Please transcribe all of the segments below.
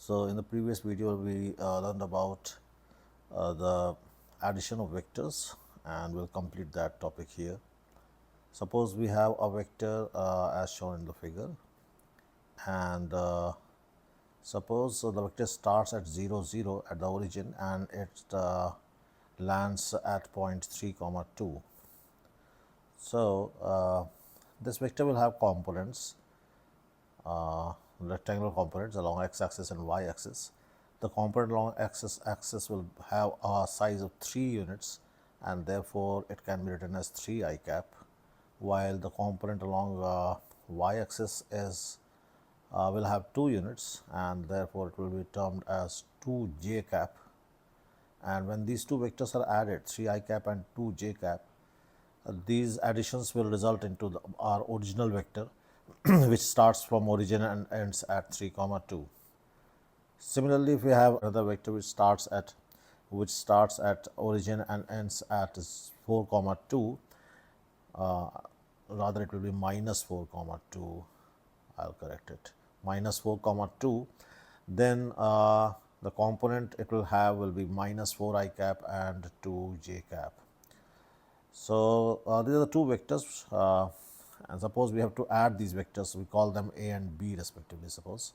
So in the previous video we learned about the addition of vectors, and we'll complete that topic here. Suppose we have a vector as shown in the figure, and suppose the vector starts at 0 0 at the origin and it lands at point 3 comma 2. So this vector will have components, rectangular components along x-axis and y-axis. The component along x-axis will have a size of 3 units, and therefore it can be written as 3 I cap, while the component along y-axis is will have 2 units, and therefore it will be termed as 2 j cap. And when these two vectors are added, 3 I cap and 2 j cap, these additions will result into our original vector which starts from origin and ends at 3 comma 2. Similarly, if we have another vector which starts at origin and ends at 4 comma 2, rather it will be minus 4 comma 2. I'll correct it, minus 4 comma 2. Then the component it will have will be minus 4 I cap and 2 j cap. So these are the two vectors, and suppose we have to add these vectors, we call them a and b respectively. Suppose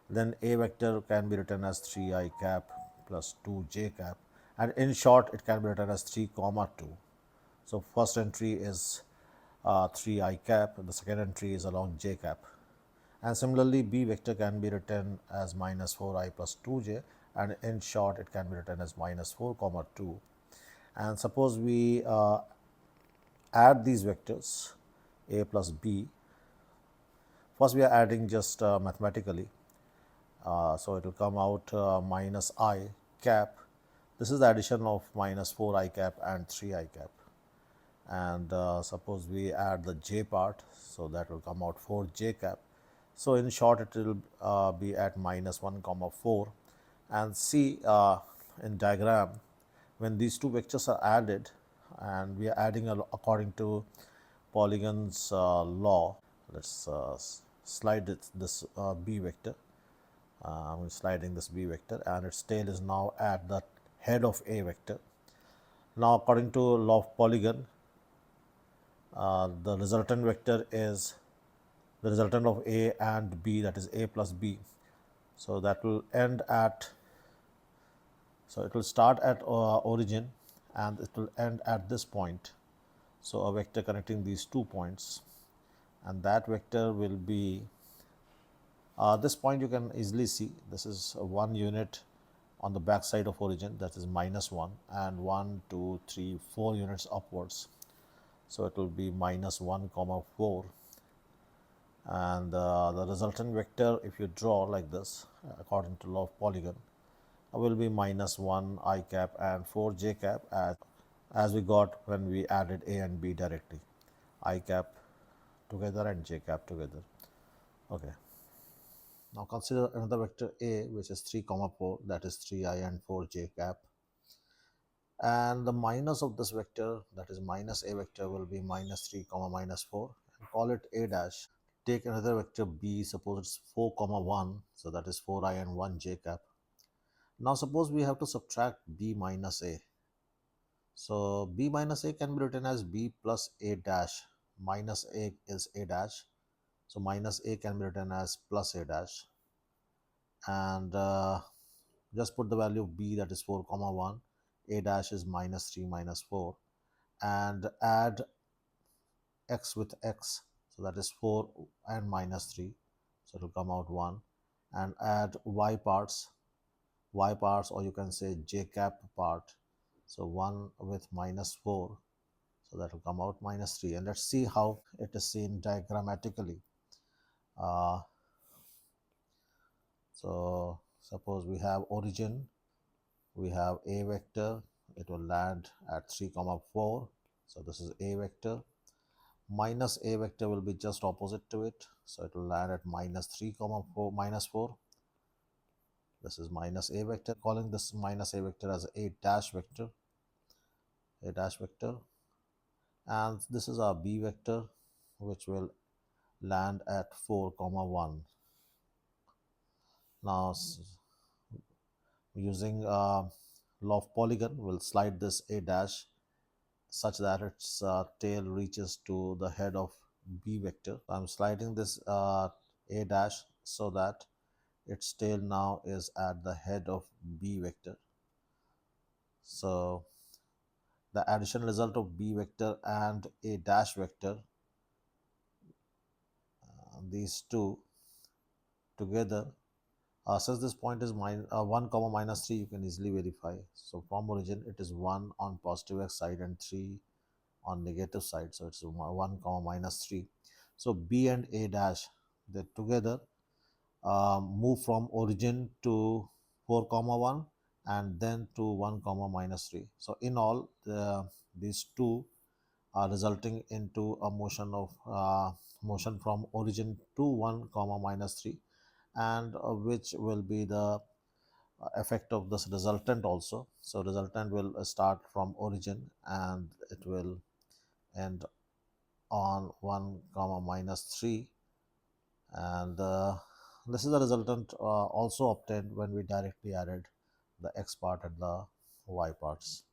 then a vector can be written as 3 I cap plus 2 j cap, and in short it can be written as 3 comma 2. So first entry is 3 I cap, the second entry is along j cap. And similarly, b vector can be written as minus 4 I plus 2 j, and in short it can be written as minus 4 comma 2. And suppose we add these vectors a plus b. First we are adding just mathematically, so it will come out minus I cap. This is the addition of minus 4 I cap and 3 I cap. And suppose we add the j part, so that will come out 4 j cap. So in short it will be at minus 1 comma 4. And see in diagram, when these two vectors are added, and we are adding according to Polygon's law. Let's slide this b vector. I'm sliding this b vector, and its tail is now at the head of a vector. Now according to law of polygon, the resultant vector is the resultant of a and b, that is a plus b. So that will end at, so it will start at origin and it will end at this point. So a vector connecting these 2 points, and that vector will be this point. You can easily see this is 1 unit on the back side of origin, that is minus 1, and 1 2 3 4 units upwards. So it will be minus 1 comma 4, and the resultant vector, if you draw like this according to law of polygon, will be minus 1 I cap and 4 j cap, as we got when we added a and b directly, I cap together and j cap together. Okay. Now consider another vector a, which is 3 comma 4, that is 3 I and 4 j cap, and the minus of this vector, that is minus a vector, will be minus 3 comma minus 4, and call it a dash. Take another vector b, suppose it's 4 comma 1, so that is 4 I and 1 j cap. Now suppose we have to subtract b minus a. So b minus a can be written as b plus a dash. Minus a is a dash, so minus a can be written as plus a dash, and just put the value of b, that is 4 comma 1, a dash is minus 3 minus 4, and add x with x, so that is 4 and minus 3, so it will come out 1, and add y parts, or you can say j cap part, so 1 with minus 4, so that will come out minus 3. And let's see how it is seen diagrammatically. So suppose we have origin, we have a vector, it will land at 3 comma 4, so this is a vector. Minus a vector will be just opposite to it, so it will land at minus 3 comma 4 minus 4. This is minus a vector, calling this minus a vector as a dash vector, and this is our b vector, which will land at 4 comma 1. Now using law of polygon, we'll slide this a dash such that its tail reaches to the head of b vector. I'm sliding this a dash so that its tail now is at the head of b vector. So the addition result of b vector and a dash vector, these two together, since this point is 1 comma minus 3, you can easily verify. So from origin it is 1 on positive x side and 3 on negative side, so it's 1 comma minus 3. So b and a dash, they together move from origin to 4 comma 1 and then to 1 comma minus 3. So in all, these two are resulting into a motion from origin to 1 comma minus 3, and which will be the effect of this resultant also. So resultant will start from origin and it will end on 1 comma minus 3, and this is the resultant also obtained when we directly added the x part and the y parts.